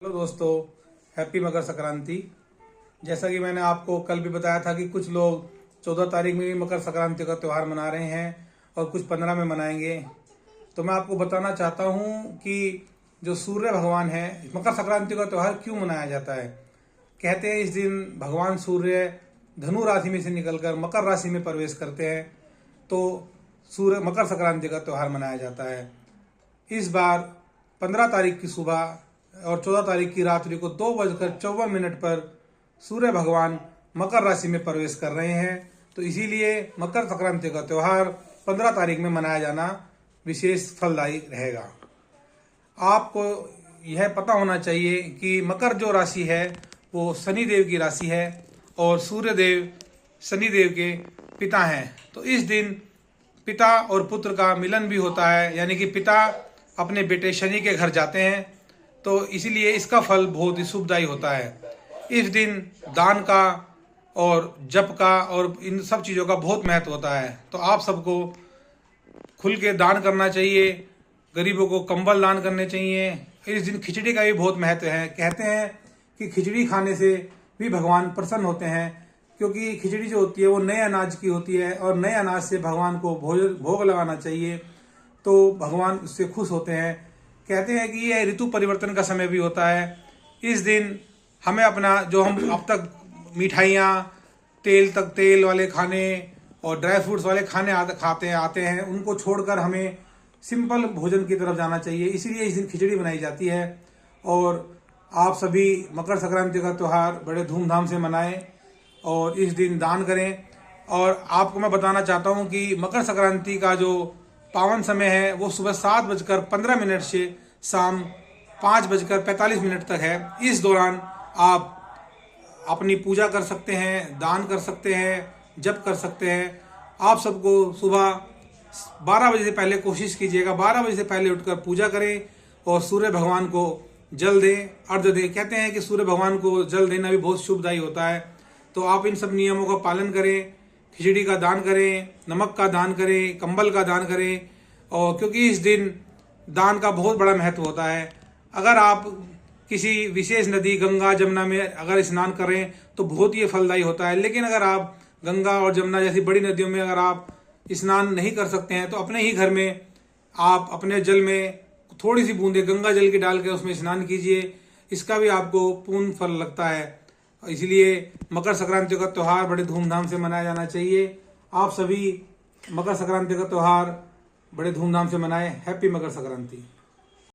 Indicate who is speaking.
Speaker 1: Hello दोस्तों, happy Makar Sankranti. जैसा कि मैंने आपको कल भी बताया था कि कुछ लोग 14 तारीख में भी मकर संक्रांति का त्यौहार मना रहे हैं और कुछ 15 में मनाएंगे। तो मैं आपको बताना चाहता हूं कि जो सूर्य भगवान है, मकर संक्रांति का त्यौहार क्यों मनाया जाता है। कहते हैं इस दिन भगवान सूर्य धनु राशि में से निकलकर मकर राशि में प्रवेश करते हैं, तो सूर्य मकर संक्रांति का त्यौहार मनाया जाता है। इस बार 15 तारीख की सुबह और 14 तारीख की रात्रि को 2:54 पर सूर्य भगवान मकर राशि में प्रवेश कर रहे हैं। तो इसीलिए मकर संक्रांति का त्यौहार 15 तारीख में मनाया जाना विशेष फलदायी रहेगा। आपको यह पता होना चाहिए कि मकर जो राशि है वो शनिदेव की राशि है और सूर्यदेव शनिदेव के पिता हैं। तो इस दिन पिता और पुत्र का मिलन भी होता है, यानी कि पिता अपने बेटे शनि के घर जाते हैं। तो इसीलिए इसका फल बहुत ही शुभदायी होता है। इस दिन दान का और जप का और इन सब चीज़ों का बहुत महत्व होता है। तो आप सबको खुल के दान करना चाहिए, गरीबों को कंबल दान करने चाहिए। इस दिन खिचड़ी का भी बहुत महत्व है। कहते हैं कि खिचड़ी खाने से भी भगवान प्रसन्न होते हैं, क्योंकि खिचड़ी जो होती है वो नए अनाज की होती है और नए अनाज से भगवान को भोग लगाना चाहिए, तो भगवान उससे खुश होते हैं। कहते हैं कि यह ऋतु परिवर्तन का समय भी होता है। इस दिन हमें अपना जो हम अब तक मिठाइयाँ, तेल वाले खाने और ड्राई फ्रूट्स वाले खाने आते हैं, उनको छोड़कर हमें सिंपल भोजन की तरफ जाना चाहिए। इसीलिए इस दिन खिचड़ी बनाई जाती है। और आप सभी मकर संक्रांति का त्यौहार बड़े धूमधाम से मनाएं और इस दिन दान करें। और आपको मैं बताना चाहता हूँ कि मकर संक्रांति का जो पावन समय है वो सुबह 7:15 से शाम 5:45 तक है। इस दौरान आप अपनी पूजा कर सकते हैं, दान कर सकते हैं, जप कर सकते हैं। आप सबको सुबह 12 बजे से पहले कोशिश कीजिएगा, 12 बजे से पहले उठकर पूजा करें और सूर्य भगवान को जल दें, अर्घ्य दें। कहते हैं कि सूर्य भगवान को जल देना भी बहुत शुभदायी होता है। तो आप इन सब नियमों का पालन करें, खिचड़ी का दान करें, नमक का दान करें, कंबल का दान करें। और क्योंकि इस दिन दान का बहुत बड़ा महत्व होता है। अगर आप किसी विशेष नदी गंगा जमुना में अगर स्नान करें तो बहुत ही फलदायी होता है। लेकिन अगर आप गंगा और जमुना जैसी बड़ी नदियों में अगर आप स्नान नहीं कर सकते हैं तो अपने ही घर में आप अपने जल में थोड़ी सी बूंदे गंगा जल की डाल के उसमें स्नान कीजिए। इसका भी आपको पूर्ण फल लगता है। इसलिए मकर संक्रांति का त्यौहार बड़े धूमधाम से मनाया जाना चाहिए। आप सभी मकर संक्रांति का त्यौहार बड़े धूमधाम से मनाएं। हैप्पी मकर संक्रांति।